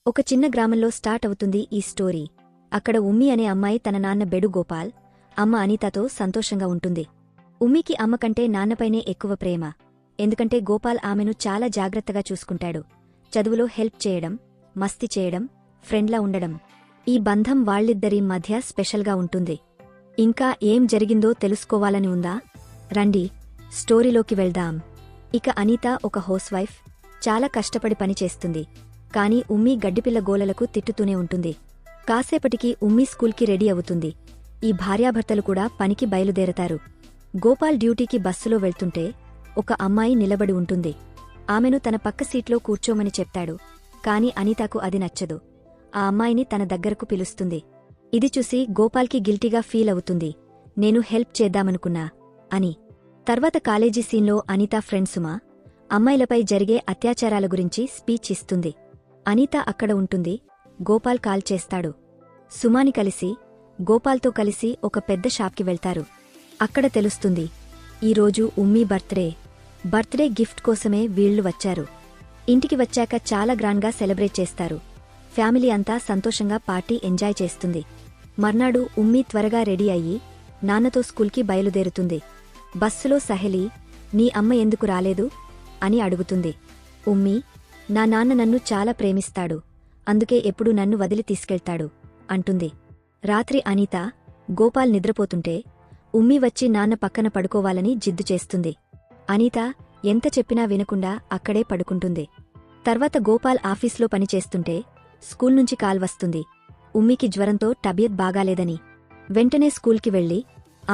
ఒక చిన్న గ్రామంలో స్టార్ట్ అవుతుంది ఈ స్టోరీ. అక్కడ ఉమ్మి అనే అమ్మాయి తన నాన్న బెడు గోపాల్, అమ్మ అనితతో సంతోషంగా ఉంటుంది. ఉమ్మికి అమ్మ కంటే నాన్నపైనే ఎక్కువ ప్రేమ. ఎందుకంటే గోపాల్ ఆమెను చాలా జాగ్రత్తగా చూసుకుంటాడు. చదువులో హెల్ప్ చేయడం, మస్తీ చేయడం, ఫ్రెండ్లా ఉండడం. ఈ బంధం వాళ్ళిద్దరి మధ్య స్పెషల్గా ఉంటుంది. ఇంకా ఏం జరిగిందో తెలుసుకోవాలని ఉందా? రండి, స్టోరీలోకి వెళ్దాం. ఇక అనిత ఒక హౌస్వైఫ్, చాలా కష్టపడి పనిచేస్తుంది. కాని ఉమ్మి గడ్డిపిల్ల గోలలకు తిట్టుతూనే ఉంటుంది. కాసేపటికి ఉమ్మి స్కూల్కి రెడీ అవుతుంది. ఈ భార్యాభర్తలు కూడా పనికి బయలుదేరతారు. గోపాల్ డ్యూటీకి బస్సులో వెళ్తుంటే ఒక అమ్మాయి నిలబడి ఉంటుంది. ఆమెను తన పక్క సీట్లో కూర్చోమని చెప్తాడు. కాని అనితకు అది నచ్చదు. ఆ అమ్మాయిని తన దగ్గరకు పిలుస్తుంది. ఇది చూసి గోపాల్కి గిల్టీగా ఫీల్ అవుతుంది. నేను హెల్ప్ చేద్దామనుకున్నా అని. తర్వాత కాలేజీ సీన్లో అనిత ఫ్రెండ్ సుమ అమ్మాయిలపై జరిగే అత్యాచారాల గురించి స్పీచ్ ఇస్తుంది. అనిత అక్కడ ఉంటుంది. గోపాల్ కాల్ చేస్తాడు. సుమాని కలిసి గోపాల్తో కలిసి ఒక పెద్ద షాప్కి వెళ్తారు. అక్కడ తెలుస్తుంది, ఈరోజు ఉమ్మీ బర్త్డే గిఫ్ట్ కోసమే వీళ్లు వచ్చారు. ఇంటికి వచ్చాక చాలా గ్రాండ్గా సెలబ్రేట్ చేస్తారు. ఫ్యామిలీ అంతా సంతోషంగా పార్టీ ఎంజాయ్ చేస్తుంది. మర్నాడు ఉమ్మీ త్వరగా రెడీ అయ్యి నాన్నతో స్కూల్కి బయలుదేరుతుంది. బస్సులో సహెలి, నీ అమ్మ ఎందుకు రాలేదు అని అడుగుతుంది. ఉమ్మీ, నా నాన్న నన్ను చాలా ప్రేమిస్తాడు, అందుకే ఎప్పుడూ నన్ను వదిలి తీసుకెళ్తాడు అంటుంది. రాత్రి అనిత, గోపాల్ నిద్రపోతుంటే ఉమ్మీ వచ్చి నాన్న పక్కన పడుకోవాలని జిద్దు చేస్తుంది. అనిత ఎంత చెప్పినా వినకుండా అక్కడే పడుకుంటుంది. తర్వాత గోపాల్ ఆఫీస్లో పనిచేస్తుంటే స్కూల్ నుంచి కాల్ వస్తుంది. ఉమ్మీకి జ్వరంతో తబియత్ బాగాలేదని. వెంటనే స్కూల్కి వెళ్లి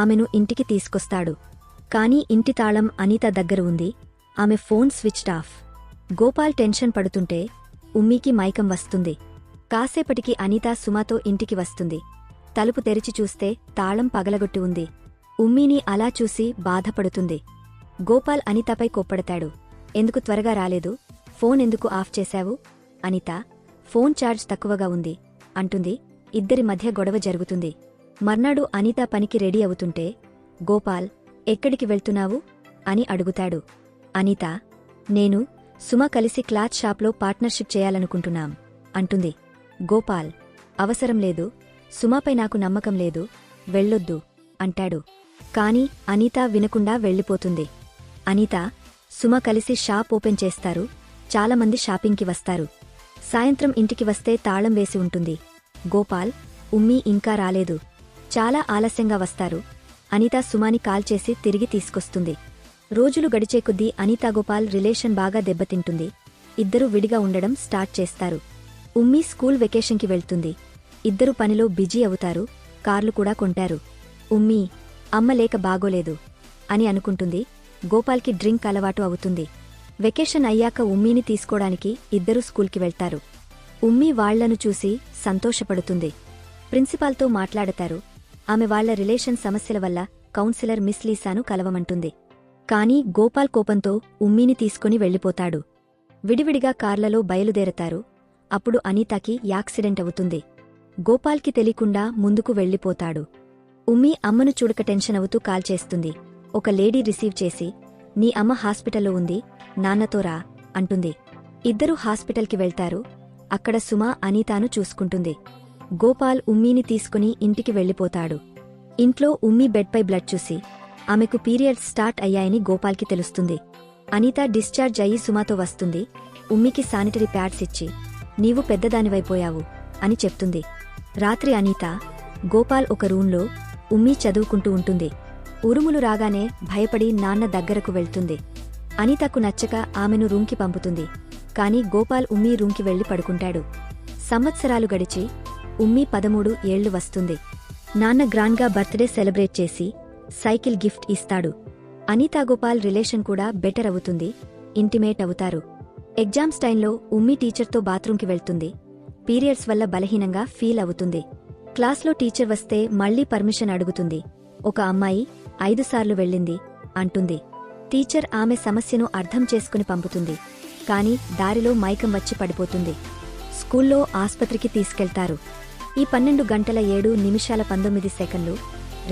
ఆమెను ఇంటికి తీసుకొస్తాడు. కాని ఇంటి తాళం అనిత దగ్గర ఉంది. ఆమె phone switched off. Gopal tension పడుతుంటే ఉమ్మీకి మైకం వస్తుంది. కాసేపటికి అనిత సుమతో ఇంటికి వస్తుంది. తలుపు తెరిచి చూస్తే తాళం పగలగొట్టి ఉంది. ఉమ్మీని అలా చూసి బాధపడుతుంది. గోపాల్ అనితపై కోప్పడతాడు. ఎందుకు త్వరగా రాలేదు? ఫోన్ ఎందుకు ఆఫ్ చేశావు? అనిత, ఫోన్ ఛార్జ్ తక్కువగా ఉంది అంటుంది. ఇద్దరి మధ్య గొడవ జరుగుతుంది. మర్నాడు అనిత పనికి రెడీ అవుతుంటే గోపాల్, ఎక్కడికి వెళ్తున్నావు అని అడుగుతాడు. అనిత, నేను సుమ కలిసి క్లాత్ షాప్లో పార్ట్నర్షిప్ చేయాలనుకుంటున్నాం అంటుంది. గోపాల్, అవసరం లేదు, సుమాపై నాకు నమ్మకం లేదు, వెళ్ళొద్దు అంటాడు. కాని అనిత వినకుండా వెళ్ళిపోతుంది. అనిత, సుమ కలిసి షాప్ ఓపెన్ చేస్తారు. చాలామంది షాపింగ్కి వస్తారు. సాయంత్రం ఇంటికి వస్తే తాళం వేసి ఉంటుంది. గోపాల్, ఉమ్మీ ఇంకా రాలేదు, చాలా ఆలస్యంగా వస్తారు. అనిత సుమాని కాల్ చేసి తిరిగి తీసుకొస్తుంది. రోజులు గడిచే కొద్దీ అనితా గోపాల్ రిలేషన్ బాగా దెబ్బతింటుంది. ఇద్దరూ విడిగా ఉండడం స్టార్ట్ చేస్తారు. ఉమ్మీ స్కూల్ వెకేషన్కి వెళ్తుంది. ఇద్దరు పనిలో బిజీ అవుతారు. కార్లు కూడా కొంటారు. ఉమ్మీ, అమ్మ లేక బాగోలేదు అని అనుకుంటుంది. గోపాల్కి డ్రింక్ అలవాటు అవుతుంది. వెకేషన్ అయ్యాక ఉమ్మీని తీసుకోడానికి ఇద్దరూ స్కూల్కి వెళ్తారు. ఉమ్మీ వాళ్లను చూసి సంతోషపడుతుంది. ప్రిన్సిపాల్తో మాట్లాడతారు. ఆమె వాళ్ల రిలేషన్ సమస్యల వల్ల కౌన్సిలర్ మిస్ లీసాను కలవమంటుంది. కాని గోపాల్ కోపంతో ఉమ్మీని తీసుకుని వెళ్ళిపోతాడు. విడివిడిగా కార్లలో బయలుదేరతారు. అప్పుడు అనితకి యాక్సిడెంట్ అవుతుంది. గోపాల్కి తెలియకుండా ముందుకు వెళ్ళిపోతాడు. ఉమ్మీ అమ్మను చూడక టెన్షన్ అవుతూ కాల్ చేస్తుంది. ఒక లేడీ రిసీవ్ చేసి, నీ అమ్మ హాస్పిటల్లో ఉంది, నాన్నతో రా అంటుంది. ఇద్దరూ హాస్పిటల్కి వెళ్తారు. అక్కడ సుమ అనితాను చూసుకుంటుంది. గోపాల్ ఉమ్మీని తీసుకుని ఇంటికి వెళ్ళిపోతాడు. ఇంట్లో ఉమ్మీ బెడ్పై బ్లడ్ చూసి ఆమెకు పీరియడ్స్ స్టార్ట్ అయ్యాయని గోపాల్కి తెలుస్తుంది. అనిత డిశ్చార్జ్ అయ్యి సుమాతో వస్తుంది. ఉమ్మికి శానిటరీ ప్యాడ్స్ ఇచ్చి, నీవు పెద్దదానివైపోయావు అని చెప్తుంది. రాత్రి అనిత, గోపాల్ ఒక రూంలో ఉమ్మీ చదువుకుంటూ ఉంటుంది. ఉరుములు రాగానే భయపడి నాన్న దగ్గరకు వెళ్తుంది. అనితకు నచ్చక ఆమెను రూంకి పంపుతుంది. కాని గోపాల్ ఉమ్మీ రూంకి వెళ్లి పడుకుంటాడు. సంవత్సరాలు గడిచి ఉమ్మీ 13 ఏళ్లు వస్తుంది. నాన్న గ్రాండ్గా బర్త్డే సెలబ్రేట్ చేసి సైకిల్ గిఫ్ట్ ఇస్తాడు. అనితా గోపాల్ రిలేషన్ కూడా బెటర్ అవుతుంది. ఇంటిమేట్ అవుతారు. ఎగ్జామ్స్ టైంలో ఉమ్మీ టీచర్తో బాత్రూంకి వెళ్తుంది. పీరియడ్స్ వల్ల బలహీనంగా ఫీల్ అవుతుంది. క్లాస్లో టీచర్ వస్తే మళ్లీ పర్మిషన్ అడుగుతుంది. ఒక అమ్మాయి 5 సార్లు వెళ్ళింది అంటుంది. టీచర్ ఆమె సమస్యను అర్థం చేసుకుని పంపుతుంది. కాని దారిలో మైకం వచ్చి పడిపోతుంది. స్కూల్లో ఆస్పత్రికి తీసుకెళ్తారు. ఈ 12 గంటల 7 నిమిషాల 19 సెకన్లు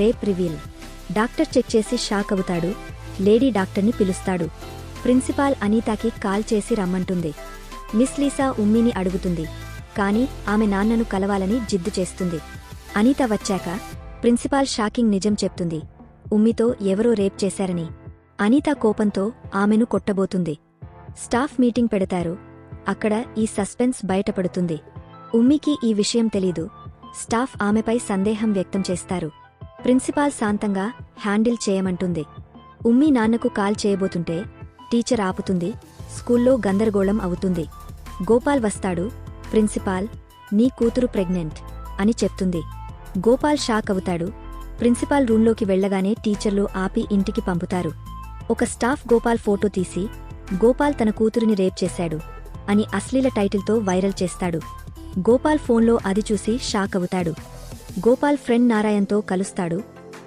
రేప్ రివీల్. డాక్టర్ చెక్ చేసి షాక్ అవుతాడు. లేడీ డాక్టర్ని పిలుస్తాడు. ప్రిన్సిపాల్ అనితాకి కాల్ చేసి రమ్మంటుంది. మిస్ లీసా ఉమ్మీని అడుగుతుంది. కాని ఆమె నాన్నను కలవాలని జిద్దు చేస్తుంది. అనిత వచ్చాక ప్రిన్సిపాల్ షాకింగ్ నిజం చెప్తుంది, ఉమ్మితో ఎవరో రేప్ చేశారని. అనిత కోపంతో ఆమెను కొట్టబోతుంది. స్టాఫ్ మీటింగ్ పెడతారు. అక్కడ ఈ సస్పెన్స్ బయటపడుతుంది. ఉమ్మికి ఈ విషయం తెలీదు. స్టాఫ్ ఆమెపై సందేహం వ్యక్తం చేస్తారు. ప్రిన్సిపాల్ శాంతంగా హ్యాండిల్ చేయమంటుంది. ఉమ్మి నాన్నకు కాల్ చేయబోతుంటే టీచర్ ఆపుతుంది. స్కూల్లో గందరగోళం అవుతుంది. గోపాల్ వస్తాడు. ప్రిన్సిపాల్, నీ కూతురు ప్రెగ్నెంట్ అని చెప్తుంది. గోపాల్ షాక్ అవుతాడు. ప్రిన్సిపాల్ రూంలోకి వెళ్లగానే టీచర్లు ఆపి ఇంటికి పంపుతారు. ఒక స్టాఫ్ గోపాల్ ఫోటో తీసి గోపాల్ తన కూతురిని రేప్ చేశాడు అని అశ్లీల టైటిల్తో వైరల్ చేస్తాడు. గోపాల్ ఫోన్లో అది చూసి షాక్ అవుతాడు. గోపాల్ ఫ్రెండ్ నారాయణ్తో కలుస్తాడు.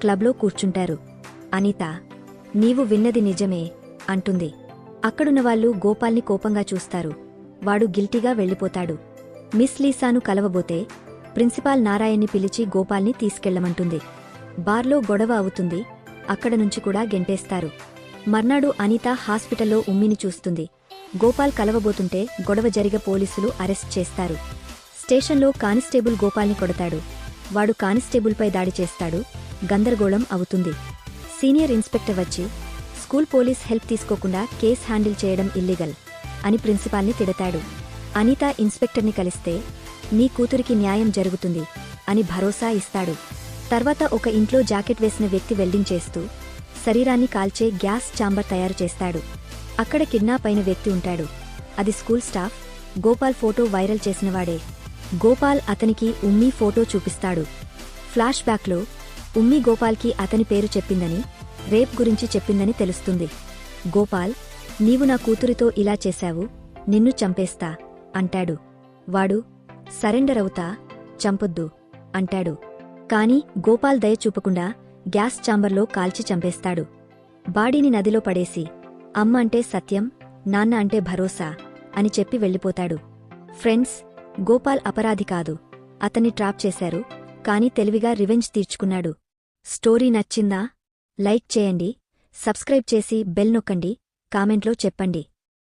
క్లబ్లో కూర్చుంటారు. అనిత, నీవు విన్నది నిజమే అంటుంది. అక్కడున్నవాళ్లు గోపాల్ని కోపంగా చూస్తారు. వాడు గిల్టీగా వెళ్ళిపోతాడు. మిస్ లీసాను కలవబోతే ప్రిన్సిపాల్ నారాయణ్ని పిలిచి గోపాల్ని తీసుకెళ్లమంటుంది. బార్లో గొడవ అవుతుంది. అక్కడ నుంచి కూడా గెంటేస్తారు. మర్నాడు అనిత హాస్పిటల్లో ఉమ్మిని చూస్తుంది. గోపాల్ కలవబోతుంటే గొడవ జరిగ పోలీసులు అరెస్ట్ చేస్తారు. స్టేషన్లో కానిస్టేబుల్ గోపాల్ని కొడతాడు. వాడు కానిస్టేబుల్పై దాడి చేస్తాడు. గందరగోళం అవుతుంది. సీనియర్ ఇన్స్పెక్టర్ వచ్చి స్కూల్ పోలీస్ హెల్ప్ తీసుకోకుండా కేస్ హ్యాండిల్ చేయడం ఇల్లీగల్ అని ప్రిన్సిపాల్ని తిడతాడు. అనిత ఇన్స్పెక్టర్ని కలిస్తే నీ కూతురికి న్యాయం జరుగుతుంది అని భరోసా ఇస్తాడు. తర్వాత ఒక ఇంట్లో జాకెట్ వేసిన వ్యక్తి వెల్డింగ్ చేస్తూ శరీరాన్ని కాల్చే గ్యాస్ ఛాంబర్ తయారు చేస్తాడు. అక్కడ కిడ్నాప్ అయిన వ్యక్తి ఉంటాడు. అది school staff. Gopal photo viral చేసినవాడే. గోపాల్ అతనికి ఉమ్మి ఫోటో చూపిస్తాడు. ఫ్లాష్ బ్యాక్లో ఉమ్మి గోపాల్కి అతని పేరు చెప్పిందని, రేప్ గురించి చెప్పిందని తెలుస్తుంది. గోపాల్, నీవు నా కూతురితో ఇలా చేశావు, నిన్ను చంపేస్తా అంటాడు. వాడు, సరెండర్ అవుతా, చంపొద్దు అంటాడు. కాని గోపాల్ దయ చూపకుండా గ్యాస్ ఛాంబర్లో కాల్చి చంపేస్తాడు. బాడీని నదిలో పడేసి అమ్మ అంటే సత్యం, నాన్న అంటే భరోసా అని చెప్పి వెళ్ళిపోతాడు. ఫ్రెండ్స్, గోపాల్ అపరాధి కాదు. అతన్ని ట్రాప్ చేశారు. కాని తెలివిగా రివెంజ్ తీర్చుకున్నాడు. స్టోరీ నచ్చిందా? లైక్ చేయండి, సబ్స్క్రైబ్ చేసి బెల్ నొక్కండి, కామెంట్లో చెప్పండి.